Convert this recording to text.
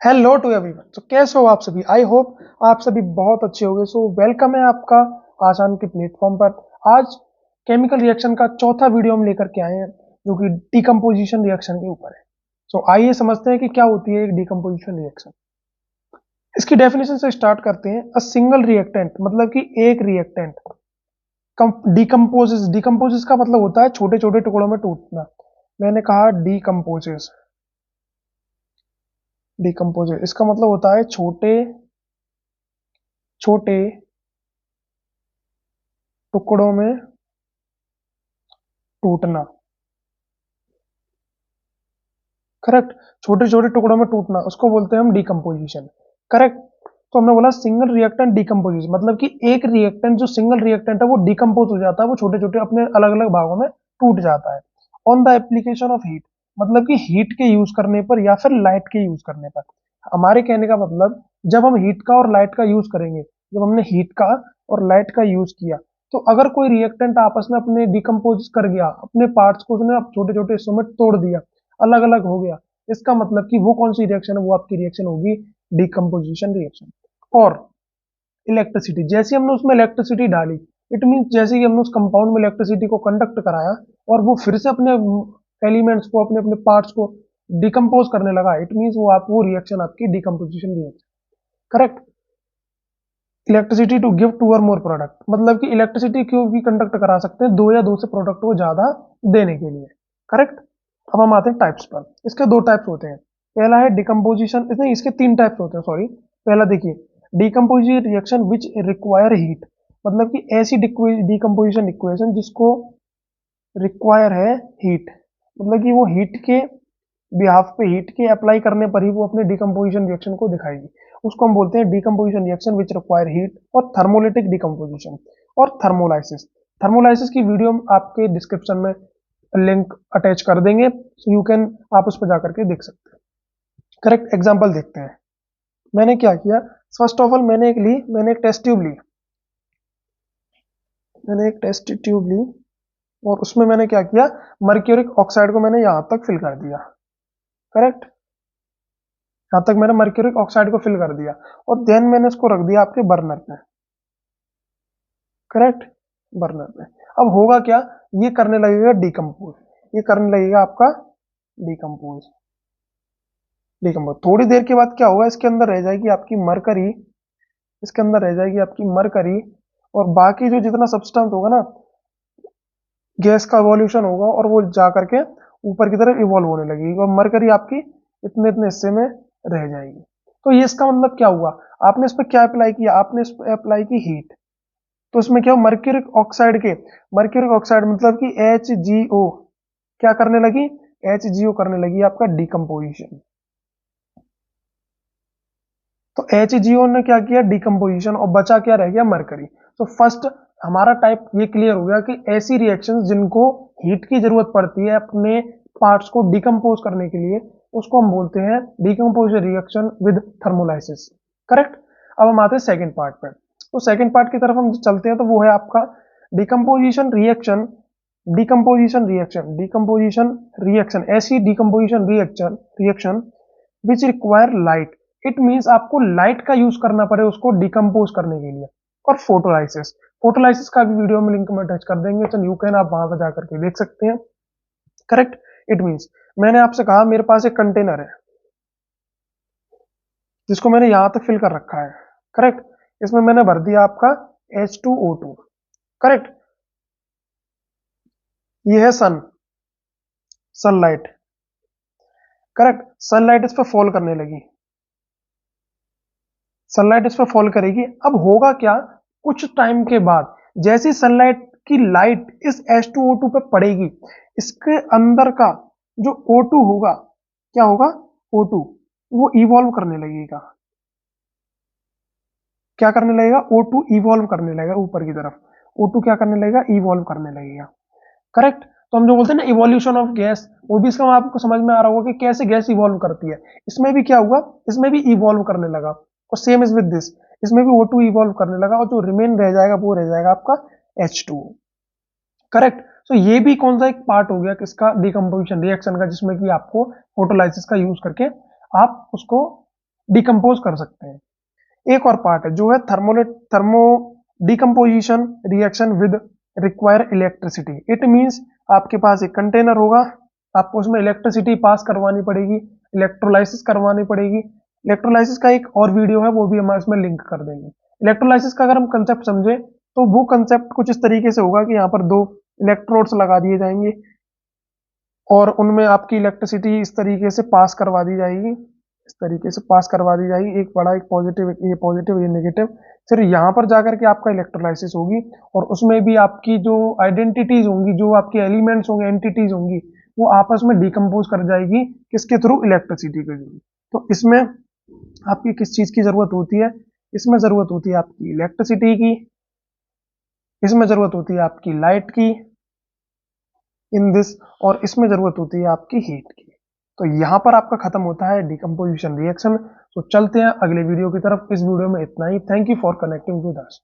Hello to everyone. तो कैसे हो आप सभी? आई होप आप सभी बहुत अच्छे होंगे। सो वेलकम है आपका आसान के प्लेटफॉर्म पर। आज केमिकल रिएक्शन का चौथा वीडियो हम लेकर के आए हैं, जो कि डिकम्पोजिशन रिएक्शन के ऊपर है। सो आइए समझते हैं कि क्या होती है एक डिकम्पोजिशन रिएक्शन। इसकी डेफिनेशन से स्टार्ट करते हैं। अ सिंगल रिएक्टेंट मतलब कि एक रिएक्टेंट डिकम्पोजेस। डिकम्पोजेस का मतलब होता है छोटे छोटे टुकड़ों में टूटना। मैंने कहा डिकम्पोजेस। डिकम्पोजेस इसका मतलब होता है छोटे छोटे टुकड़ों में टूटना। करेक्ट। छोटे छोटे टुकड़ों में टूटना उसको बोलते हैं हम डिकम्पोजिशन। करेक्ट। तो हमने बोला सिंगल रिएक्टेंट डिकम्पोजिशन मतलब कि एक रिएक्टेंट जो सिंगल रिएक्टेंट है वो डिकम्पोज हो जाता है, वो छोटे छोटे अपने अलग अलग भागों में टूट जाता है। On the application of heat मतलब कि हीट के यूज करने पर या फिर लाइट के यूज करने पर। हमारे कहने का मतलब जब हम हीट का और लाइट का यूज करेंगे, जब हमने हीट का और लाइट का यूज किया, तो अगर कोई रिएक्टेंट आपस में अपने डिकम्पोज कर गया, अपने पार्ट्स को उसने छोटे छोटे हिस्सों में तोड़ दिया, अलग अलग हो गया, इसका मतलब कि वो कौन सी रिएक्शन है? वो आपकी रिएक्शन होगी डिकम्पोजिशन रिएक्शन। और इलेक्ट्रिसिटी, जैसे हमने उसमें इलेक्ट्रिसिटी डाली, इट मीन जैसे कि हमने उस कंपाउंड में इलेक्ट्रिसिटी को कंडक्ट कराया और वो फिर से अपने एलिमेंट्स को, अपने अपने पार्ट्स को डिकम्पोज करने लगा, इट मीन वो रिएक्शन आपकी decomposition reaction. Correct. Electricity to give two और मोर प्रोडक्ट मतलब कि इलेक्ट्रिसिटी क्यों भी कंडक्ट करा सकते हैं, दो या दो से प्रोडक्ट को ज्यादा देने के लिए। करेक्ट। अब हम आते हैं टाइप्स पर। इसके दो टाइप्स होते हैं। पहला है डिकम्पोजिशन, नहीं इसके तीन टाइप्स होते हैं, सॉरी। पहला देखिए, decomposition reaction which require heat मतलब कि ऐसी डिकम्पोजिशन इक्वेशन जिसको रिक्वायर है हीट, मतलब कि वो हीट के बिहाफ पे, हीट के अप्लाई करने पर ही वो अपने डिकम्पोजिशन रिएक्शन को दिखाएगी। उसको हम बोलते हैं decomposition reaction which require heat, और थर्मोलिटिक डिकम्पोजिशन और थर्मोलाइसिस। थर्मोलाइसिस की वीडियो हम आपके डिस्क्रिप्शन में लिंक अटैच कर देंगे, सो यू कैन, आप उस पर जाकर के देख सकते हैं। करेक्ट। एग्जाम्पल देखते हैं। मैंने क्या किया, फर्स्ट ऑफ ऑल मैंने एक टेस्ट ट्यूब ली। मैंने एक टेस्ट ट्यूब ली और उसमें मैंने क्या किया, मर्क्यूरिक ऑक्साइड को मैंने यहां तक फिल कर दिया। करेक्ट। यहां तक मैंने मर्क्यूरिक ऑक्साइड को फिल कर दिया और देन मैंने इसको रख दिया आपके बर्नर पे। करेक्ट। बर्नर पे अब होगा क्या, ये करने लगेगा डिकम्पोज, ये करने लगेगा आपका डिकम्पोज। डिकम्पोज थोड़ी देर के बाद क्या होगा, इसके अंदर रह जाएगी आपकी मरकरी, इसके अंदर रह जाएगी आपकी मरकरी, और बाकी जो जितना सब्सटेंस होगा ना, गैस का इवोल्यूशन होगा और वो जा करके ऊपर की तरफ इवॉल्व होने लगेगी और मरकरी आपकी इतने इतने हिस्से में रह जाएगी। तो ये इसका मतलब क्या हुआ, आपने इस पर क्या अप्लाई किया, आपने इस पर अप्लाई की हीट। तो इसमें क्या, मर्क्यूरिक ऑक्साइड के, मर्क्यूरिक ऑक्साइड मतलब कि HgO क्या करने लगी, HgO करने लगी आपका डिकम्पोजिशन। तो HgO ने क्या किया, डिकम्पोजिशन, और बचा क्या रह गया, मरकरी। तो फर्स्ट हमारा टाइप ये क्लियर हो गया कि ऐसी रिएक्शंस जिनको हीट की जरूरत पड़ती है अपने पार्ट्स को डिकम्पोज करने के लिए, उसको हम बोलते हैं decomposition reaction with thermolysis. Correct. अब हम आते हैं सेकंड पार्ट पे। तो सेकंड पार्ट की तरफ हम चलते हैं, तो वो है आपका decomposition reaction. Decomposition reaction, decomposition reaction, ऐसी decomposition reaction reaction which require light, it means आपको लाइट का यूज करना पड़े उसको डिकम्पोज करने के लिए। और फोटोलाइसिस, फोटोलाइसिस का भी वीडियो में लिंक में अटैच कर देंगे, तो यू कैन, आप वहां पर जाकर के देख सकते हैं। करेक्ट। इट मींस मैंने आपसे कहा मेरे पास एक कंटेनर है जिसको मैंने यहां तक फिल कर रखा है। करेक्ट। इसमें मैंने भर दिया आपका H2O2। करेक्ट। ये है सनलाइट। करेक्ट। सनलाइट इस पर फॉल करने लगी, सनलाइट इस पर फॉल करेगी। अब होगा क्या, कुछ टाइम के बाद जैसी सनलाइट की लाइट इस H2O2 पे पड़ेगी, इसके अंदर का जो O2 होगा, क्या होगा, O2, वो इवॉल्व करने लगेगा। क्या करने लगेगा, O2 इवॉल्व करने लगेगा ऊपर की तरफ। O2 क्या करने लगेगा, इवॉल्व करने लगेगा। करेक्ट। तो हम जो बोलते हैं ना इवोल्यूशन ऑफ गैस, वो भी इसका आपको समझ में आ रहा होगा कि कैसे गैस इवॉल्व करती है। इसमें भी क्या हुआ, इसमें भी इवॉल्व करने लगा, और सेम इज विद दिस, इसमें भी O2 इवॉल्व करने लगा और जो रिमेन रह जाएगा वो रह जाएगा आपका H2O। करेक्ट। तो ये भी कौन सा एक पार्ट हो गया किसका, डिकम्पोजिशन रिएक्शन का, जिसमें कि आपको फोटोलाइसिस का यूज करके आप उसको डिकम्पोज कर सकते हैं। एक और पार्ट है जो है thermo decomposition reaction with require electricity. It means आपके पास एक कंटेनर होगा, आपको उसमें इलेक्ट्रिसिटी पास करवानी पड़ेगी, इलेक्ट्रोलाइसिस करवानी पड़ेगी। इलेक्ट्रोलाइसिस का एक और वीडियो है, वो भी हम इसमें लिंक कर देंगे। इलेक्ट्रोलाइसिस का अगर हम कंसेप्ट समझे तो वो कंसेप्ट कुछ इस तरीके से होगा कि यहाँ पर दो इलेक्ट्रोड्स लगा दिए जाएंगे और उनमें आपकी इलेक्ट्रिसिटी इस तरीके से पास करवा दी जाएगी, इस तरीके से पास करवा दी जाएगी, एक बड़ा एक पॉजिटिव, ये पॉजिटिव ये नेगेटिव। फिर यहाँ पर जाकर के आपका इलेक्ट्रोलाइसिस होगी और उसमें भी आपकी जो आइडेंटिटीज होंगी, जो आपके एलिमेंट्स होंगे, एंटिटीज होंगी, वो आपस में डिकम्पोज कर जाएगी, किसके थ्रू? इलेक्ट्रिसिटी के थ्रू। तो इसमें आपकी किस चीज की जरूरत होती है? इसमें जरूरत होती है आपकी इलेक्ट्रिसिटी की, इसमें जरूरत होती है आपकी लाइट की इन दिस, और इसमें जरूरत होती है आपकी हीट की। तो यहां पर आपका खत्म होता है डिकम्पोजिशन रिएक्शन। तो चलते हैं अगले वीडियो की तरफ। इस वीडियो में इतना ही। Thank you for connecting with us.